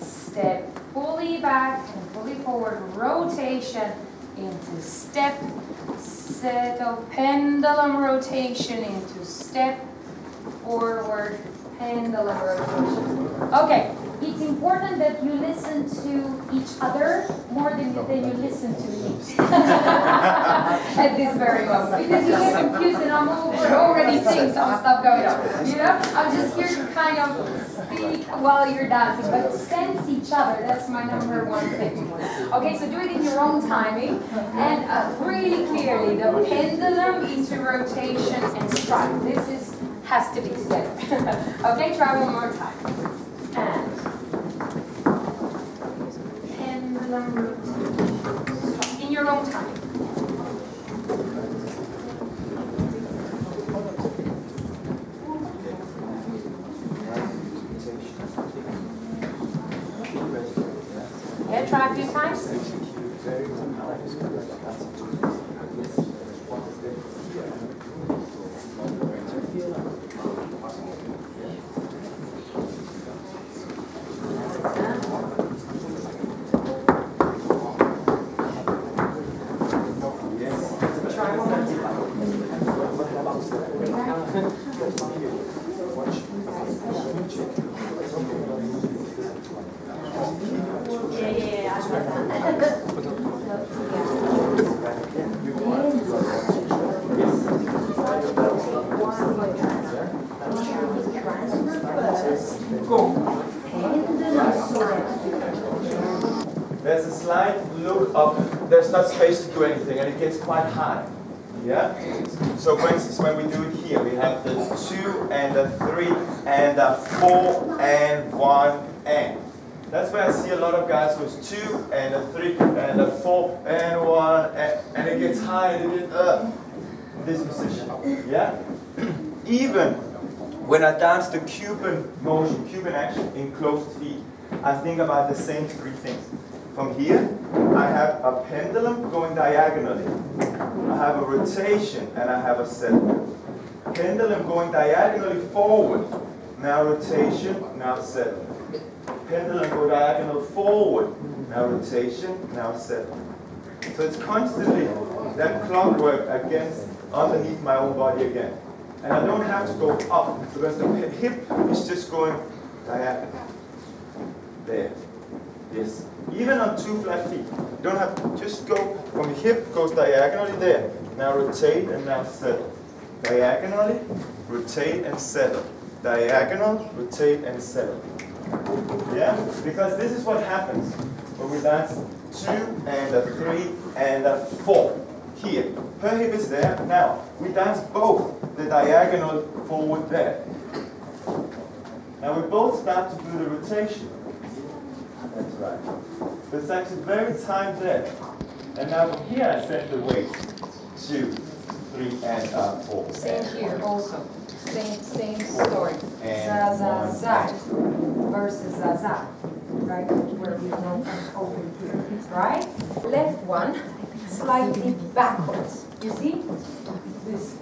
step fully back and fully forward, rotation into step, settle, pendulum rotation into step, forward, pendulum rotation. Okay, it's important that you listen to each other more than you listen to me at this very moment. Because you get confused and I'm already seeing some stuff going on. You know, I'm just here to kind of speak while you're dancing, but sense each other. That's my number one thing. Okay, so do it in your own timing and really clearly. The pendulum into rotation and strike. This has to be together. Okay, try one more time. And pendulum rotation. In your own time. Yeah, try a few times. There's a slight look up, there's not space to do anything and it gets quite high. Yeah? So for instance, when we do it here, we have the 2 and the 3 and the 4 and 1 and. That's where I see a lot of guys with 2 and a 3 and a 4 and 1 and it gets high and it gets this position. Yeah? Even when I dance the Cuban motion, Cuban action in closed feet, I think about the same 3 things. From here, I have a pendulum going diagonally. I have a rotation and I have a settle. Pendulum going diagonally forward. Now rotation, now settle. Pendulum go diagonal forward. Now rotation, now settle. So it's constantly that clockwork against underneath my own body again. And I don't have to go up because the hip is just going diagonal. There. Yes. Even on 2 flat feet. You don't have to just go from the hip goes diagonally there. Now rotate and now settle. Diagonally, rotate and settle. Diagonal, rotate and settle. Yeah? Because this is what happens when we dance 2 and a 3 and a 4. Here. Her hip is there. Now, we dance both the diagonal forward there. Now we both start to do the rotation. That's right. There's actually very tight there. And now from here I set the weight. 2, 3, and 4. Same here also. Same story. And Za versus za. Right? Where we know from open here. Right? Left one, slightly backwards. You see? This.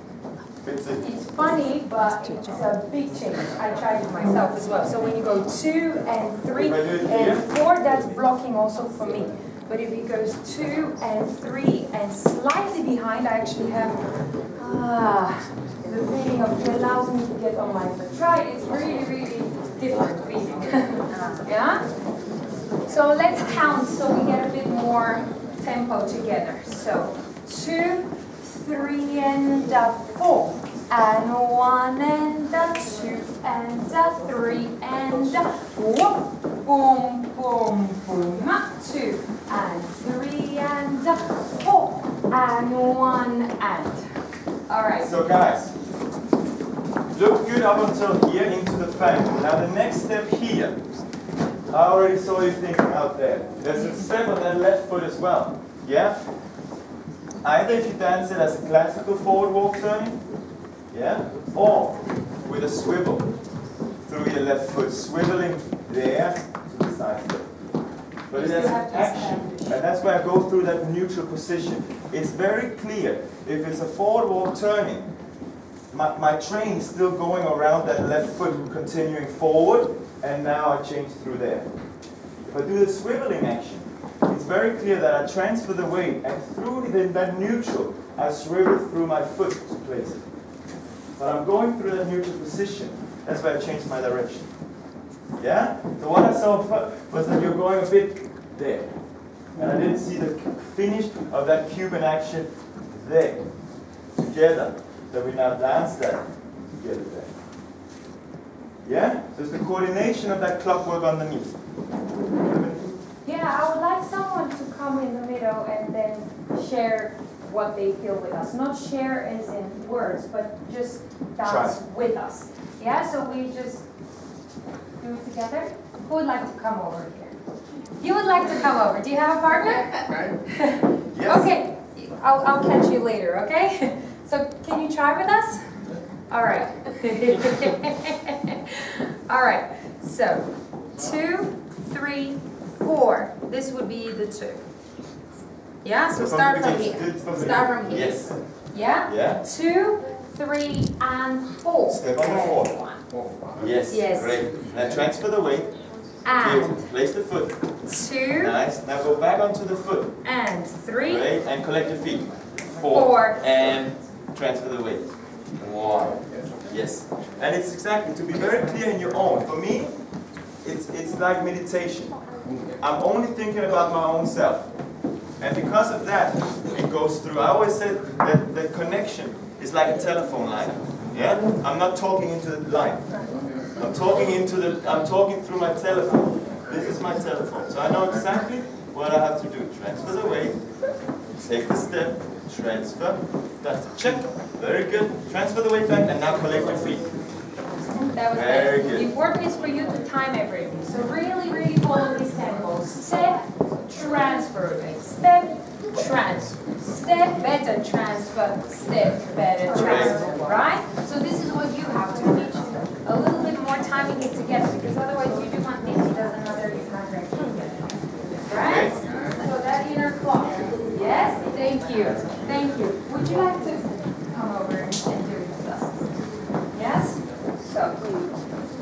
fits it. It's funny, but it's a big change. I tried it myself as well. So when you go 2 and 3 and 4, that's blocking also for me. But if it goes 2 and 3 and slightly behind, I actually have the feeling of it allows me to get on my foot. Try it. It's really, really different feeling. Yeah? So let's count so we get a bit more tempo together. So 2, 3 and 4. And 1 and 2 and 3 and whoop, boom, boom, boom. 2 and 3 and 4 and 1 and. All right. So guys, look good up until here into the fan. Now the next step here, I already saw you thinking out there. There's a step on that left foot as well. Yeah? Either if you dance it as a classical forward walk turning, yeah, or with a swivel through your left foot, swiveling there to the side foot. But it has action, and that's why I go through that neutral position. It's very clear. If it's a forward walk turning, my train is still going around that left foot, continuing forward, and now I change through there. If I do the swiveling action, it's very clear that I transfer the weight, and through that neutral, I swivel through my foot to place it. But I'm going through that neutral position. That's why I changed my direction. Yeah? So what I saw was that you're going a bit there. And I didn't see the finish of that Cuban action there. Together. That we now dance that together there. Yeah? So it's the coordination of that clockwork underneath. Yeah, I would like someone to come in the middle and then share what they feel with us. Not share as in words, but just dance with us. Yeah, so we just do it together. Who would like to come over here? You would like to come over. Do you have a partner? Yes. Okay, I'll catch you later, okay? So can you try with us? All right. All right, so 2, 3, 4. This would be the 2. Yeah, so start from here. Start from here. Yes. Yeah? Yeah. 2, 3, and 4. Step on the 4. 1. Yes. Yes. Great. Now transfer the weight. And Good. Place the foot. 2. Nice. Now go back onto the foot. And 3. Great. And collect your feet. 4. And transfer the weight. 1. Yes. And it's exactly to be very clear in your own. For me, it's like meditation. I'm only thinking about my own self. And because of that, it goes through. I always said that the connection is like a telephone line. Yeah? I'm not talking into the line. I'm talking through my telephone. This is my telephone. So I know exactly what I have to do. Transfer the weight, take the step, transfer, that's the check. Very good. Transfer the weight back and now collect your feet. That was Very good. good. The important is for you to time everything. So really, really follow this tempo. Step, transfer, step, transfer, step, better transfer, step, better transfer, right? So this is what you have to reach. A little bit more timing it together, because otherwise you do one thing, he does another, you can't react together. Right? So that inner clock. Yes? Thank you. Thank you. Would you like to come over and do it with us? Yes?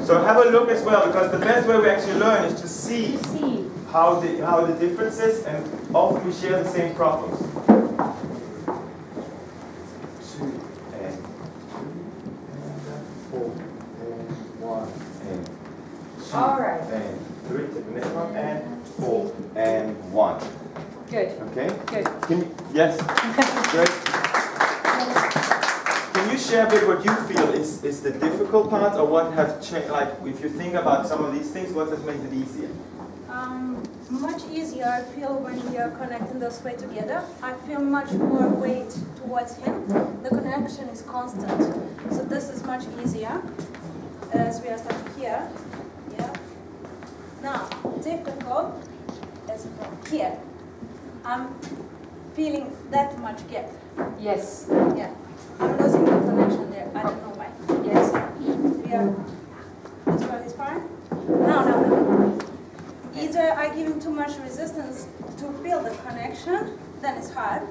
So have a look as well, because the best way we actually learn is to see how the difference is, and often we share the same problems. 2 and 4 and 1 and 2 all right. and 3, take the next one, and 4 and 1. Good. Okay? Good. Yes. Great. Can you share a bit what you feel is the difficult part, or what have changed? Like, if you think about some of these things, what has made it easier? Much easier I feel when we are connecting those way together. I feel much more weight towards him. The connection is constant. So this is much easier as we are starting here. Yeah. Now, difficult is from here. I'm feeling that much gap. Yes. Yeah. I'm losing the connection there. I don't know why. Yes. We are. This one is fine. No. Either I give him too much resistance to feel the connection, then it's hard.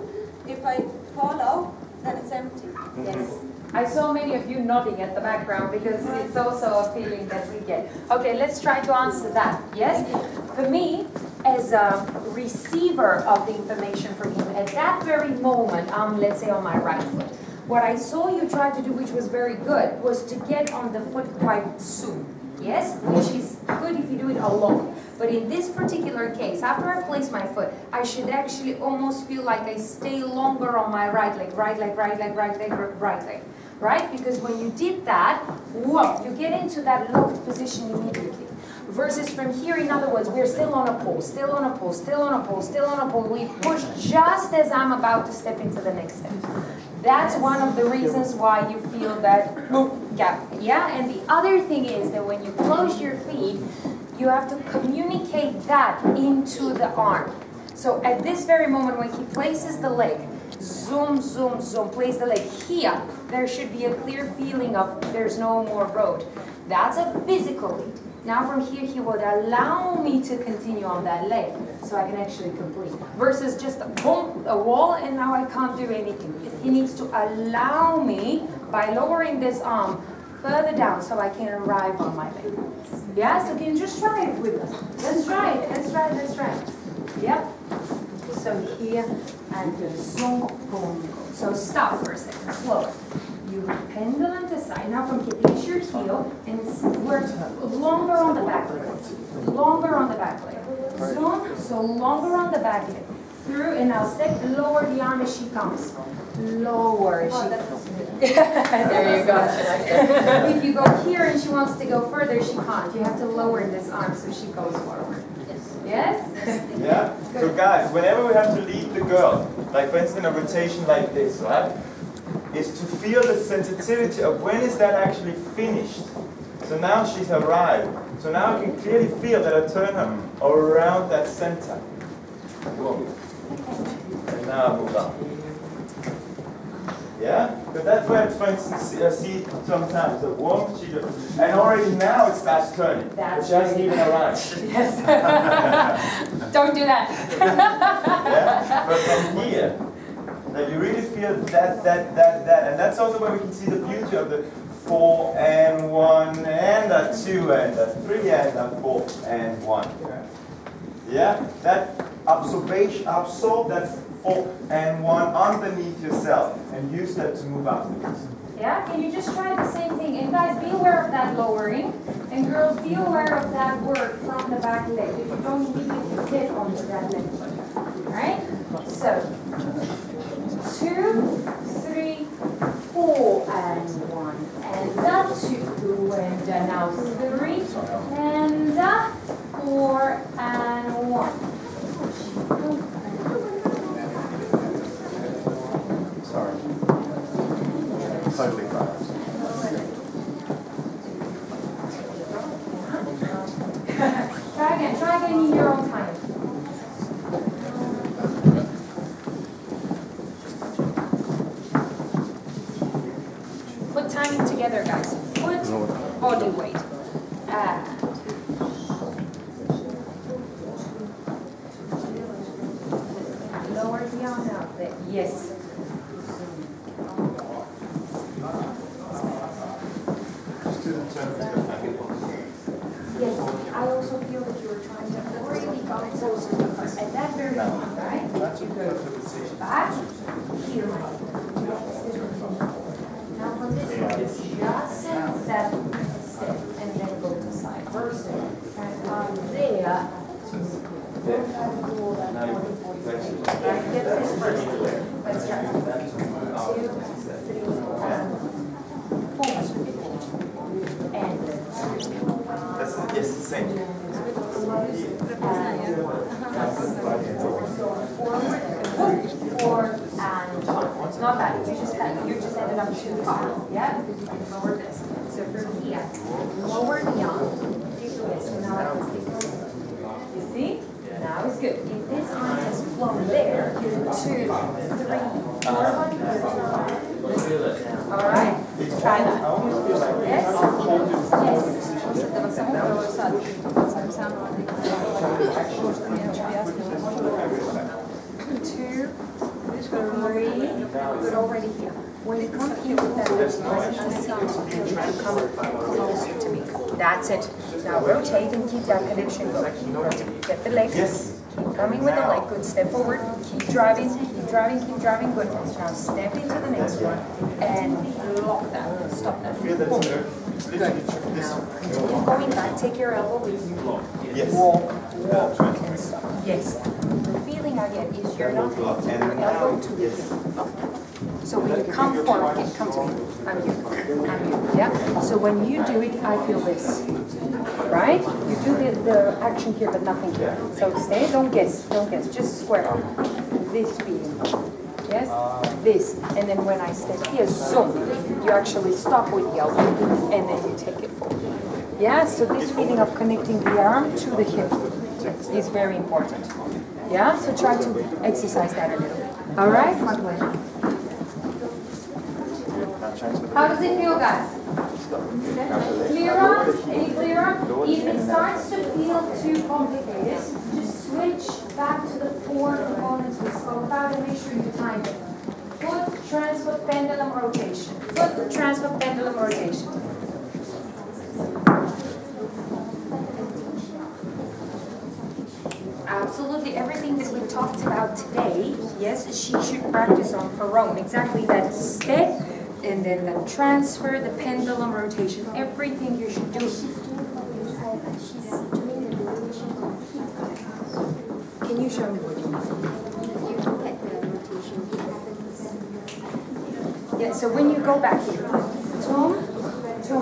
If I follow, then it's empty. Yes. I saw many of you nodding at the background because it's also a feeling that we get. Okay, let's try to answer that. Yes? For me, as a receiver of the information from him, at that very moment, let's say on my right foot, what I saw you try to do, which was very good, was to get on the foot quite soon. Yes? Which is good if you do it alone. But in this particular case, after I place my foot, I should actually almost feel like I stay longer on my right leg, right leg, right leg, right leg, right leg. Right? Because when you did that, whoa, you get into that locked position immediately. Versus from here, in other words, we're still on a pole, still on a pole, still on a pole, still on a pole. We push just as I'm about to step into the next step. That's one of the reasons why you feel that gap. Yeah? And the other thing is that when you close your feet, you have to communicate that into the arm. So at this very moment when he places the leg, zoom, zoom, zoom, place the leg here, there should be a clear feeling of there's no more road. That's a physical lead. Now from here he would allow me to continue on that leg so I can actually complete. Versus just boom, a wall and now I can't do anything. He needs to allow me by lowering this arm further down so I can arrive on my leg. Yeah, so can you just try it with us? Let's try it, let's try it, let's try it. Yep. So here and zoom, boom. So stop for a second, slower. You pendulum to side. Now from here, place your heel and work longer on the back leg. Longer on the back leg. Zoom, so longer on the back leg. Through and now step, lower the arm as she comes. Lower as she comes. There you go. If you go here and she wants to go further, she can't. You have to lower this arm so she goes forward. Yes? Yeah? So guys, whenever we have to lead the girl, like for instance a rotation like this, right? Is to feel the sensitivity of when is that actually finished. So now she's arrived. So now I can clearly feel that I turn her around that center. Boom. And now I move on. Yeah? Because that's where, for instance, see sometimes the warm, she does. And already now it starts turning. That's she hasn't even arrived. Yes. Don't do that. Yeah? But from here, that you really feel that. And that's also where we can see the beauty of the 4 and 1 and a 2 and a 3 and a 4 and 1. Yeah? That absorb that 4 and 1 underneath yourself and use that to move afterwards. Yeah? Can you just try the same thing? And guys, be aware of that lowering. And girls, be aware of that work from the back leg. If you don't immediately get onto that leg. Alright? So, 2, 3, 4 and 1. And that 2 and now 3 and 4 and 1. Sorry. Totally fine. Try again in your own time. Foot timing together, guys. Foot, body weight. And lower the arm out there. Yes. Yes, I also feel that you were trying to really go closer at that very moment, right? You go back, here. Now from this one, just step, and then go to side. And there. Right, get this first. Let's try. 2, 3, and 4. And 2. Yes, same. Forward and not that. You just ended up too far. Yeah, because you can lower this. So from here, lower the arm. Yes, so now I can stay closer. You see? Now it's good. If this arm has flown there, 2, 3, 4. All right. Try that. Yes. Yes. Two, 3, Good, already here. When you come here with that left leg, I start to feel you come closer to me. That's it. Now rotate and keep that connection going. Rotate. Get the leg. Yes. Keep coming with the leg. Good. Step forward. Keep driving. Keep driving. Keep driving. Good. Now step into the next one and lock that. Stop that. Feel that Boom. Good. Now continue going back. Take your elbow with you. Yes. Walk. Walk. And stop. Yes. The feeling I get is you're not lifting your elbow to the hip. So when you come forward, come to me. I'm here. I'm here. Yeah? So when you do it, I feel this. Right? You do the action here, but nothing here. So stay, don't guess, don't guess. Just square up. This feeling. Yes? This. And then when I step here, so you actually stop with the elbow, and then you take it forward. Yeah? So this feeling of connecting the arm to the hip is very important. Yeah? So try to exercise that a little bit. All right? My pleasure. How does it feel, guys? Clearer? Any clearer? If it starts to feel too complicated, just switch back to the 4 components we spoke about and make sure you time it. Foot transfer pendulum rotation. Foot transfer pendulum rotation. Absolutely everything that we talked about today, yes, she should practice on her own. Exactly that step. And then the transfer, the pendulum rotation, everything you should do. Can you show me what you mean? Yeah, so when you go back here, tom. So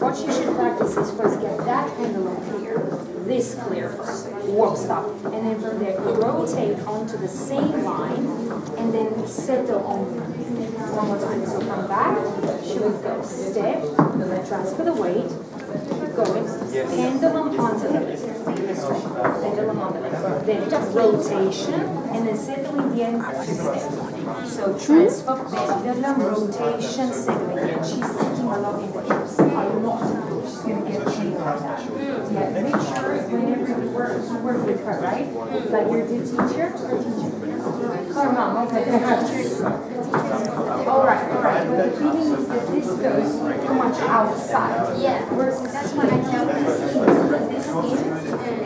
what you should practice is first get that pendulum clear, this clear first, walk stop, and then from there rotate onto the same line, and then settle on. One more time. So come back, she would go step, transfer the weight, going, pendulum onto the left, pendulum on the left, then rotation, and then settling the end to step. So transfer, pendulum, rotation, settling the end. She's sitting a lot in the hips, a lot. She's going to get pain like that. Yeah, make sure whenever you work with her, right? Like your teacher, her mom, okay. All right. But the feeling is that this goes too much outside. Yeah. Versus that's when I tell this in,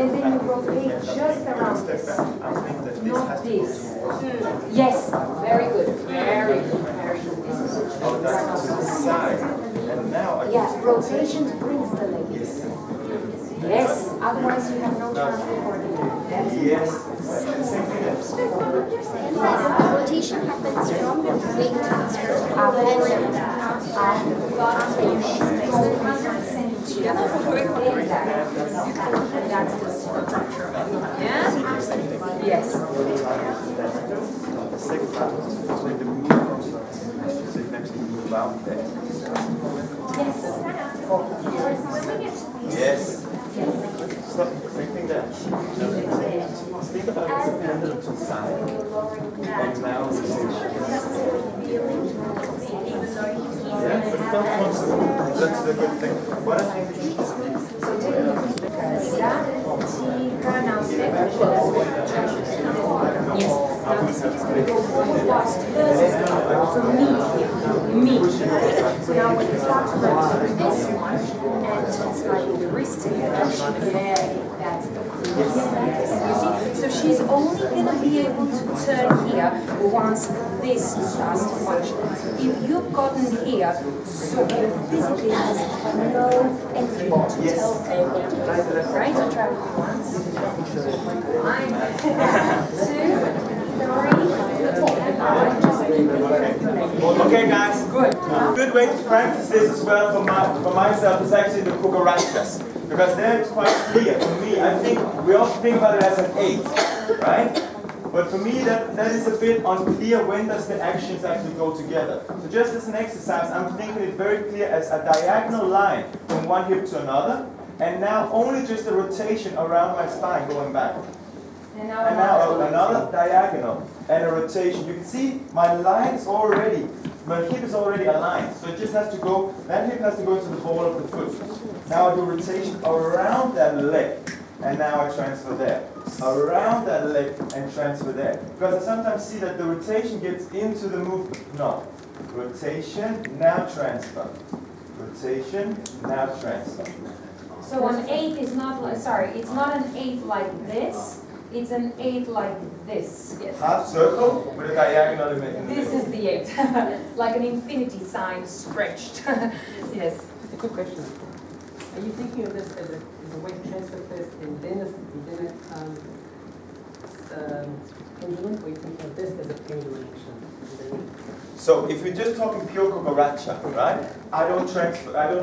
and then you rotate just around this. Not this. Yes. Very good. Very good. Very good. This is what you yeah. Rotation brings the leg in. Yes. Otherwise you have no chance of coordinating. Yes. Rotation happens from the weight transfer That's the structure. Yeah? Yes. The second part is when the move comes from, so you can actually move out there. Yes. Stop. Same thing there. Think about it as a pendulum to the side. And now it's that's the good thing. What I think is now step meet. So now when you start to rotate this one and slide the wrist together, yeah, that's the yes. You see? So she's only going to be able to turn here once this starts to function. If you've gotten here, so you physically has no entry to tell her what to do. Right? So try it once. 1, 2, 3, 4. okay, guys. Good. Good way to practice this as well for myself is actually the cucarachas. Because then it's quite clear. For me, I think we often think about it as an 8, right? But for me, that is a bit unclear when does the actions actually go together. So just as an exercise, I'm thinking it very clear as a diagonal line from one hip to another, and now only just a rotation around my spine going back. And now another diagonal and a rotation. You can see my line is already, my hip is already aligned. So it just has to go, that hip has to go to the ball of the foot. Now I do rotation around that leg, and now I transfer there. around that leg and transfer there. Because I sometimes see that the rotation gets into the movement. No. Rotation, now transfer. Rotation, now transfer. So an 8 is not like, sorry, it's not an 8 like this, it's an 8 like this. Yes. Half circle with a diagonal in the This middle. is the 8, like an infinity sign stretched. Yes. A quick question. Are you thinking of this as a weight transfer first and then pendulum, or are you thinking of this as a pendulum action? So if we're just talking pure cucaracha, right? I don't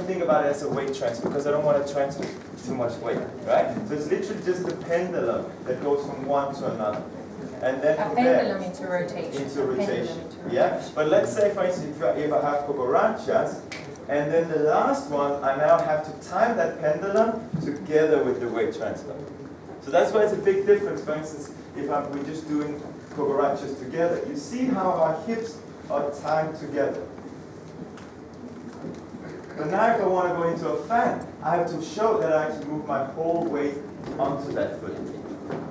think about it as a weight transfer because I don't want to transfer too much weight, right? So it's literally just the pendulum that goes from one to another. And then A from pendulum there, into rotation. into rotation. Yeah? But let's say, for instance, if I have cucarachas, and then the last one, I now have to time that pendulum together with the weight transfer. So that's why it's a big difference. For instance, if we're just doing cucarachas together, you see how our hips are timed together. But now if I want to go into a fan, I have to show that I actually move my whole weight onto that foot.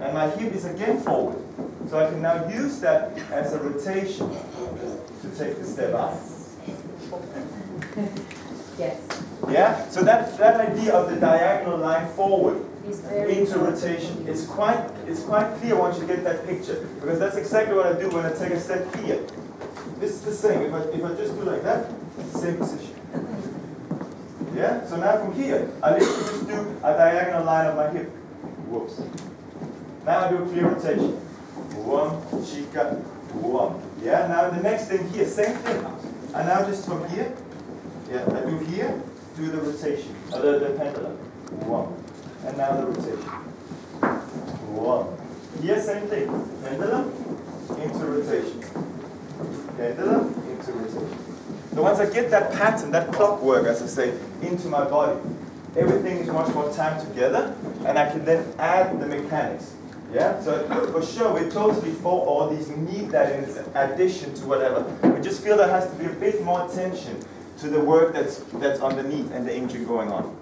And my hip is again forward. So I can now use that as a rotation to take the step out. Yes. Yeah? So that idea of the diagonal line forward It's very into rotation is quite clear once you get that picture. Because that's exactly what I do when I take a step here. This is the same. If I just do like that, it's the same position. Yeah? So now from here, I literally just do a diagonal line of my hip. Whoops. Now I do a clear rotation. One, chica, one. Yeah? Now the next thing here, same thing. And now just from here, yeah, I do here, do the rotation, the pendulum. One. And now the rotation. One. Here, same thing. Pendulum into rotation. Pendulum into rotation. So once I get that pattern, that clockwork, as I say, into my body, everything is much more timed together, and I can then add the mechanics. Yeah? So for sure, we're totally for all these, need that in addition to whatever. We just feel there has to be a bit more attention to the work that's underneath and the injury going on.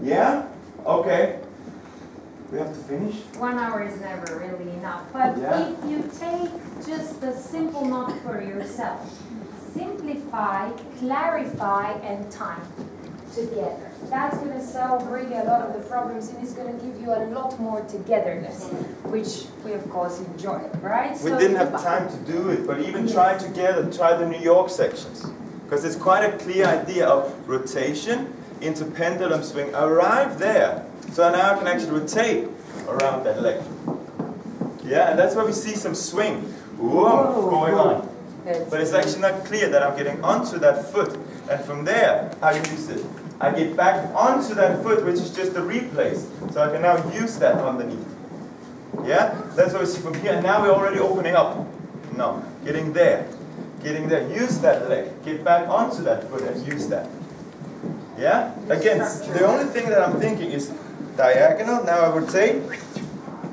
Yeah? Okay. We have to finish. 1 hour is never really enough. But Yeah. if you take just a simple note for yourself, simplify, clarify, and time together. That's going to solve really a lot of the problems, and it's going to give you a lot more togetherness, which we of course enjoy, right? We So didn't have time to do it, but even try the New York sections. Because it's quite a clear idea of rotation into pendulum swing. Arrive there. So now I can actually rotate around that leg. Yeah, and that's where we see some swing. Whoa, going on. But it's actually not clear that I'm getting onto that foot. And from there, I use it. I get back onto that foot, which is just a replace. So I can now use that underneath. Yeah? That's what we see from here. And now we're already opening up. No, getting there. Getting there. Use that leg. Get back onto that foot and use that. Yeah? Again, the only thing that I'm thinking is diagonal, now I rotate.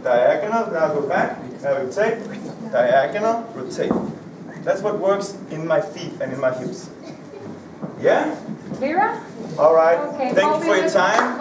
Diagonal, now I go back. Now rotate. Diagonal, rotate. That's what works in my feet and in my hips. Yeah? Clearer? All right. Okay, Thank you for your time.